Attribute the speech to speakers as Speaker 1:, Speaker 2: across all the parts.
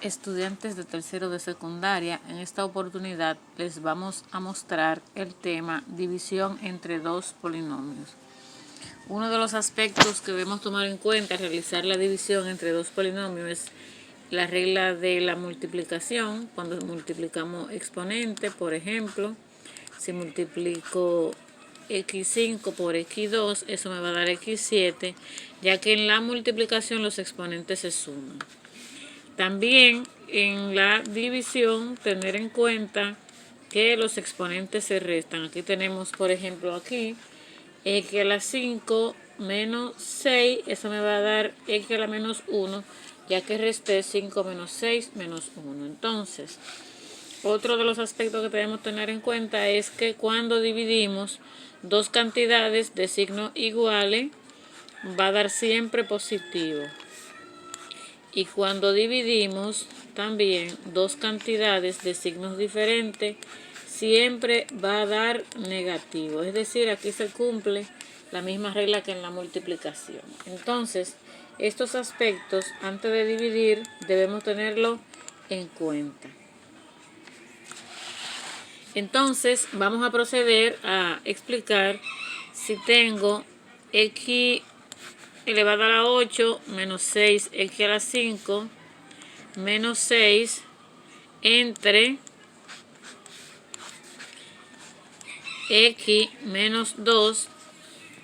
Speaker 1: Estudiantes de tercero de secundaria, en esta oportunidad les vamos a mostrar el tema división entre dos polinomios. Uno de los aspectos que debemos tomar en cuenta al realizar la división entre dos polinomios es la regla de la multiplicación. Cuando multiplicamos exponentes, por ejemplo, si multiplico x5 por x2, eso me va a dar x7, ya que en la multiplicación los exponentes se suman. También en la división tener en cuenta que los exponentes se restan. Aquí tenemos, por ejemplo, aquí x a la 5 menos 6, eso me va a dar x a la menos 1, ya que resté 5 menos 6 menos 1. Entonces, otro de los aspectos que debemos tener en cuenta es que cuando dividimos dos cantidades de signos iguales, va a dar siempre positivo. Y cuando dividimos también dos cantidades de signos diferentes, siempre va a dar negativo. Es decir, aquí se cumple la misma regla que en la multiplicación. Entonces, estos aspectos, antes de dividir, debemos tenerlo en cuenta. Entonces, vamos a proceder a explicar si tengo x elevado a la 8 menos 6x a la 5 menos 6 entre x menos 2.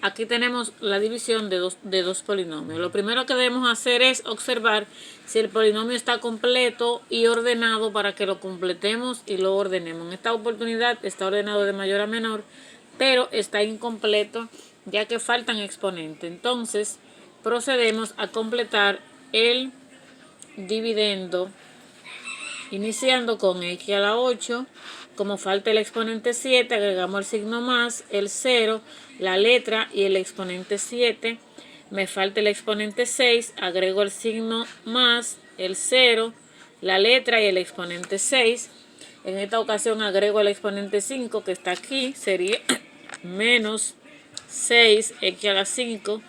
Speaker 1: Aquí tenemos la división de dos polinomios. Lo primero que debemos hacer es observar si el polinomio está completo y ordenado para que lo completemos y lo ordenemos. En esta oportunidad está ordenado de mayor a menor, pero está incompleto ya que faltan exponentes. Entonces, procedemos a completar el dividendo iniciando con x a la 8. Como falta el exponente 7, agregamos el signo más, el 0, la letra y el exponente 7. Me falta el exponente 6, agrego el signo más, el 0, la letra y el exponente 6. En esta ocasión agrego el exponente 5 que está aquí, sería menos 6x a la 5.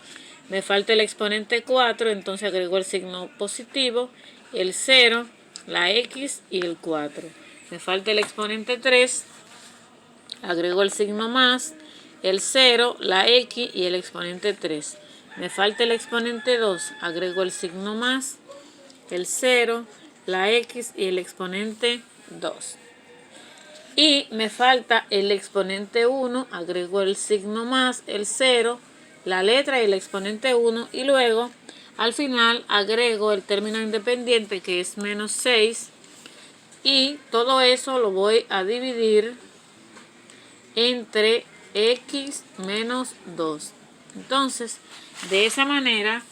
Speaker 1: Me falta el exponente 4, entonces agrego el signo positivo, el 0, la x y el 4. Me falta el exponente 3, agrego el signo más, el 0, la x y el exponente 3. Me falta el exponente 2, agrego el signo más, el 0, la x y el exponente 2. Y me falta el exponente 1, agrego el signo más, el 0, la letra y el exponente 1, y luego al final agrego el término independiente que es menos 6, y todo eso lo voy a dividir entre x menos 2. Entonces, de esa manera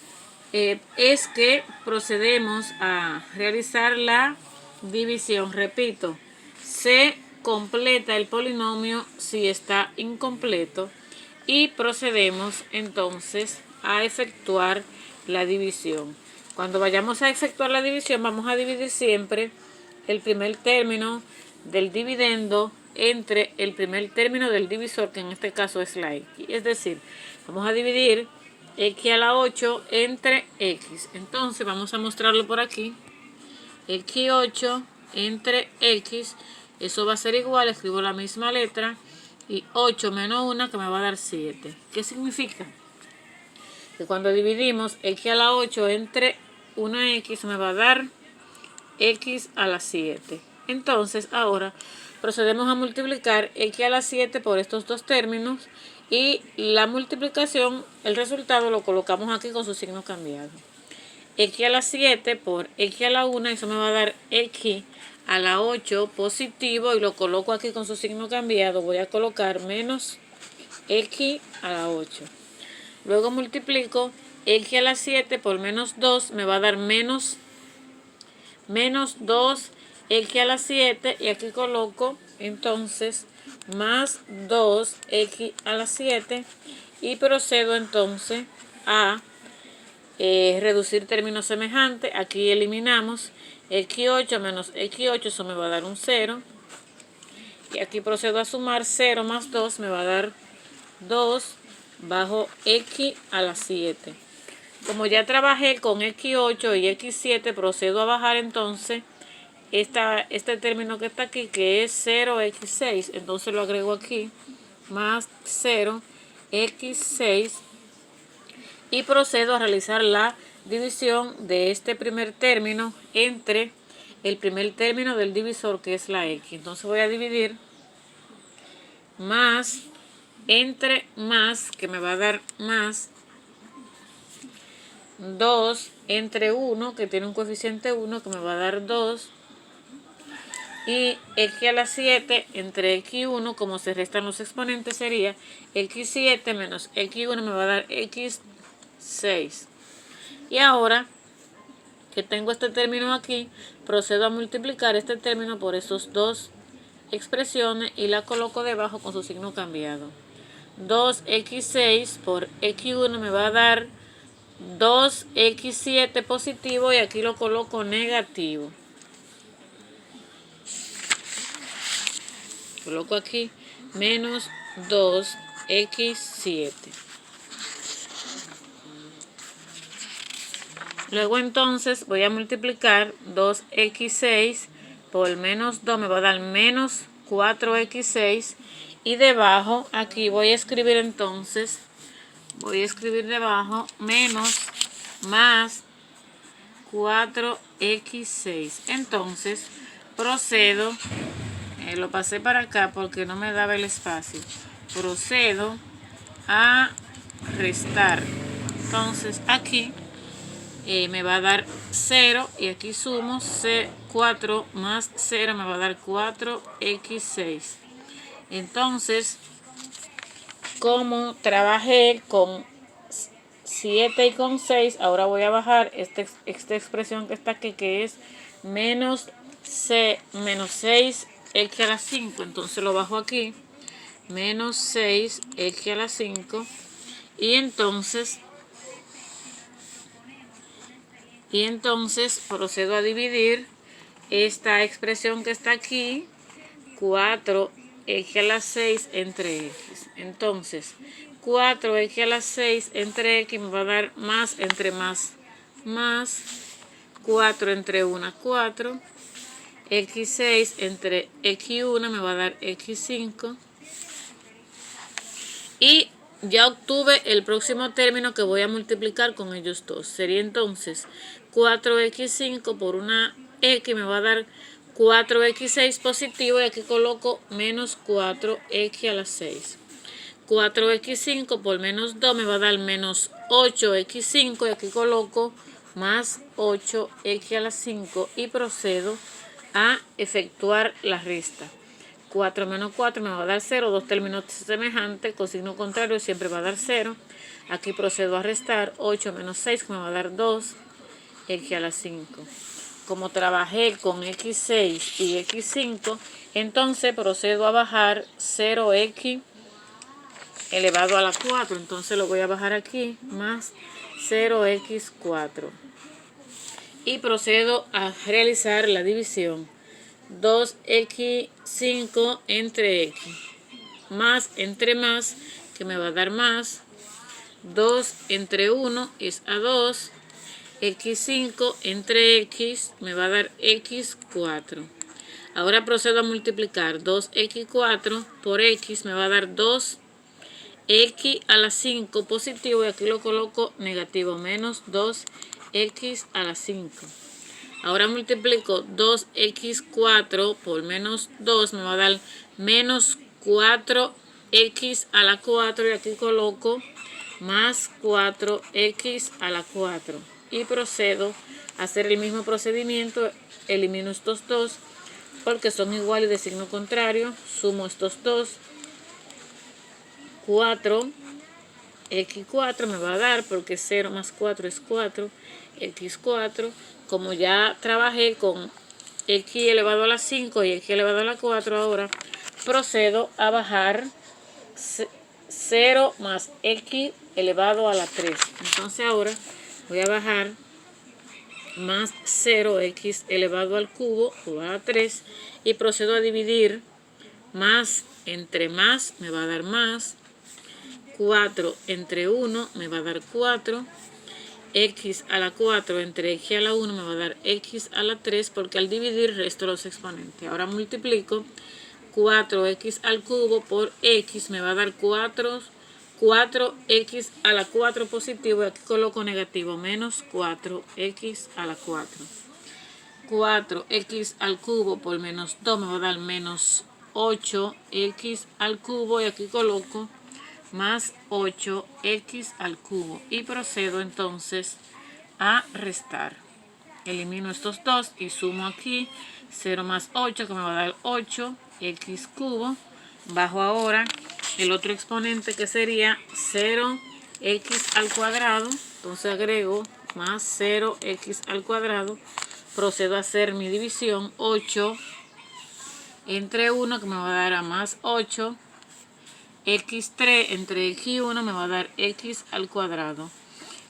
Speaker 1: es que procedemos a realizar la división. Repito, se completa el polinomio si está incompleto y procedemos entonces a efectuar la división. Cuando vayamos a efectuar la división, vamos a dividir siempre el primer término del dividendo entre el primer término del divisor, que en este caso es la x. Es decir, vamos a dividir x a la 8 entre x. Entonces vamos a mostrarlo por aquí. x8 entre x, eso va a ser igual, escribo la misma letra, y 8 menos 1 que me va a dar 7. ¿Qué significa? Que cuando dividimos x a la 8 entre una x me va a dar x a la 7. Entonces ahora procedemos a multiplicar x a la 7 por estos dos términos, y la multiplicación, el resultado lo colocamos aquí con su signo cambiado. X a la 7 por x a la 1, eso me va a dar x a la 8 positivo, y lo coloco aquí con su signo cambiado. Voy a colocar menos x a la 8. Luego multiplico x a la 7 por menos 2, me va a dar menos 2 x a la 7, y aquí coloco entonces más 2 x a la 7, y procedo entonces a reducir términos semejantes. Aquí eliminamos x8 menos x8, eso me va a dar un 0, y aquí procedo a sumar 0 más 2, me va a dar 2 bajo x a la 7. Como ya trabajé con x8 y x7, procedo a bajar entonces este término que está aquí, que es 0x6. Entonces lo agrego aquí, más 0x6, y procedo a realizar la división de este primer término entre el primer término del divisor, que es la x. Entonces voy a dividir más entre más, que me va a dar más 2 entre 1, que tiene un coeficiente 1, que me va a dar 2, y x a la 7 entre x1, como se restan los exponentes, sería x7 menos x1, me va a dar x6. Y ahora que tengo este término aquí, procedo a multiplicar este término por esos dos expresiones y la coloco debajo con su signo cambiado. 2x6 por x1 me va a dar 2x7 positivo, y aquí lo coloco negativo. Coloco aquí menos 2x7. Luego entonces voy a multiplicar 2x6 por menos 2, me va a dar menos 4x6. Y debajo aquí voy a escribir entonces, debajo menos más 4x6. Entonces procedo, lo pasé para acá porque no me daba el espacio. Procedo a restar. Entonces aquí me va a dar 0, y aquí sumo 4 más 0 me va a dar 4x6. Entonces, como trabajé con 7 y con 6, ahora voy a bajar esta expresión que está aquí, que es menos 6x a la 5. Entonces lo bajo aquí, menos 6x a la 5. Y entonces procedo a dividir esta expresión que está aquí, 4x a la 6 entre x. Entonces 4x a la 6 entre x me va a dar más entre más, 4 entre 1, 4, x6 entre x1 me va a dar x5, y ya obtuve el próximo término que voy a multiplicar con ellos dos. Sería entonces 4x5 por una x me va a dar 4x6 positivo, y aquí coloco menos 4x a la 6. 4x5 por menos 2 me va a dar menos 8x5, y aquí coloco más 8x a la 5, y procedo a efectuar la resta. 4 menos 4 me va a dar 0, dos términos semejantes con signo contrario siempre va a dar 0. Aquí procedo a restar 8 menos 6, que me va a dar 2x a la 5. Como trabajé con x6 y x5, entonces procedo a bajar 0x elevado a la 4. Entonces lo voy a bajar aquí, más 0x4. Y procedo a realizar la división. 2x5 entre x, más entre más, que me va a dar más 2 entre 1 es a 2, x5 entre x me va a dar x4. Ahora procedo a multiplicar 2x4 por x, me va a dar 2x a la 5 positivo, y aquí lo coloco negativo, menos 2x a la 5. Ahora multiplico 2x4 por menos 2, me va a dar menos 4x a la 4, y aquí coloco más 4x a la 4. Y procedo a hacer el mismo procedimiento, elimino estos dos porque son iguales de signo contrario, sumo estos dos, 4x4 me va a dar, porque 0 más 4 es 4, x4. Como ya trabajé con x elevado a la 5 y x elevado a la 4, ahora procedo a bajar 0 más x elevado a la 3. Entonces ahora voy a bajar más 0x elevado al cubo o a la 3, y procedo a dividir más entre más, me va a dar más 4 entre 1 me va a dar 4, x a la 4 entre x a la 1 me va a dar x a la 3 porque al dividir resto los exponentes. Ahora multiplico 4x al cubo por x me va a dar 4x a la 4 positivo y aquí coloco negativo menos 4x a la 4. 4x al cubo por menos 2 me va a dar menos 8x al cubo y aquí coloco más 8x al cubo y procedo entonces a restar. Elimino estos dos y sumo aquí 0 más 8 que me va a dar 8x cubo. Bajo ahora el otro exponente que sería 0x al cuadrado. Entonces agrego más 0x al cuadrado. Procedo a hacer mi división 8 entre 1 que me va a dar a más 8. x3 entre x1 me va a dar x al cuadrado.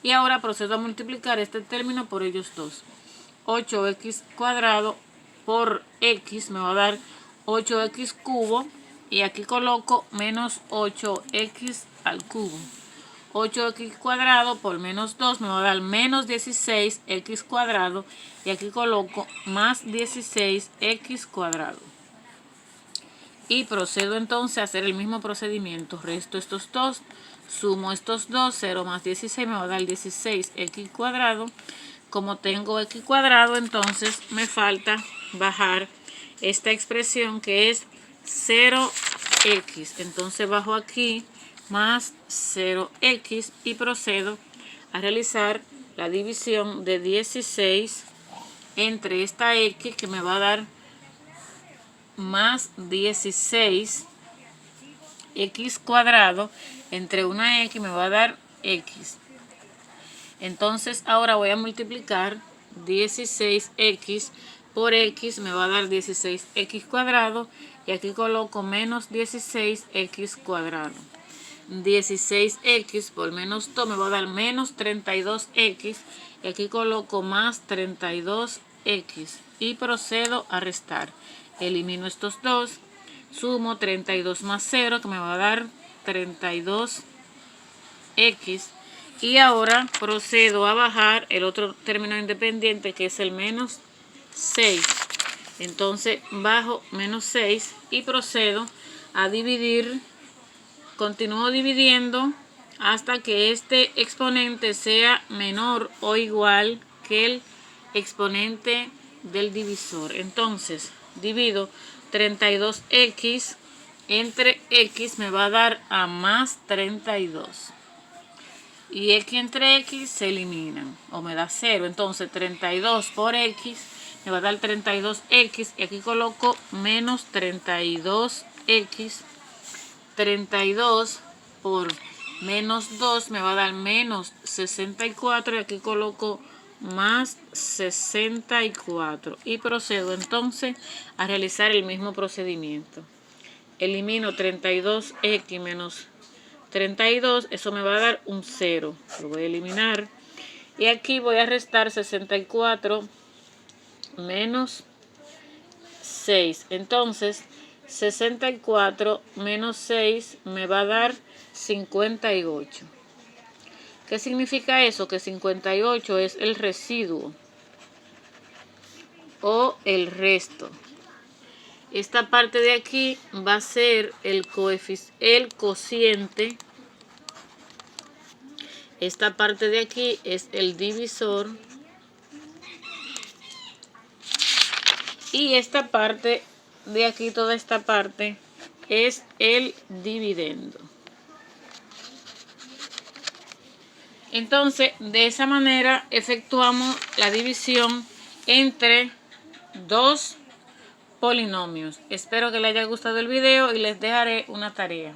Speaker 1: Y ahora procedo a multiplicar este término por ellos dos. 8x cuadrado por x me va a dar 8x cubo. Y aquí coloco menos 8x al cubo. 8x cuadrado por menos 2 me va a dar menos 16x cuadrado. Y aquí coloco más 16x cuadrado. Y procedo entonces a hacer el mismo procedimiento. Resto estos dos, sumo estos dos, 0 más 16 me va a dar 16x cuadrado. Como tengo x cuadrado, entonces me falta bajar esta expresión que es 0x. Entonces bajo aquí más 0x y procedo a realizar la división de 16 entre esta x que me va a dar más 16x cuadrado entre una x me va a dar x. Entonces ahora voy a multiplicar 16x por x me va a dar 16x cuadrado y aquí coloco menos 16x cuadrado. 16x por menos 2 me va a dar menos 32x y aquí coloco más 32x y procedo a restar. Elimino estos dos, sumo 32 más 0 que me va a dar 32x y ahora procedo a bajar el otro término independiente que es el menos 6. Entonces bajo menos 6 y procedo a dividir, continúo dividiendo hasta que este exponente sea menor o igual que el exponente del divisor. Entonces divido 32x entre x me va a dar a más 32. Y x entre x se eliminan o me da 0. Entonces 32 por x me va a dar 32x y aquí coloco menos 32x. 32 por menos 2 me va a dar menos 64 y aquí coloco más 64 y procedo entonces a realizar el mismo procedimiento. Elimino 32x menos 32, eso me va a dar un 0, lo voy a eliminar y aquí voy a restar 64 menos 6, entonces 64 menos 6 me va a dar 58. ¿Qué significa eso? Que 58 es el residuo o el resto. Esta parte de aquí va a ser el cociente. Esta parte de aquí es el divisor. Y esta parte de aquí, toda esta parte, es el dividendo. Entonces, de esa manera efectuamos la división entre dos polinomios. Espero que les haya gustado el video y les dejaré una tarea.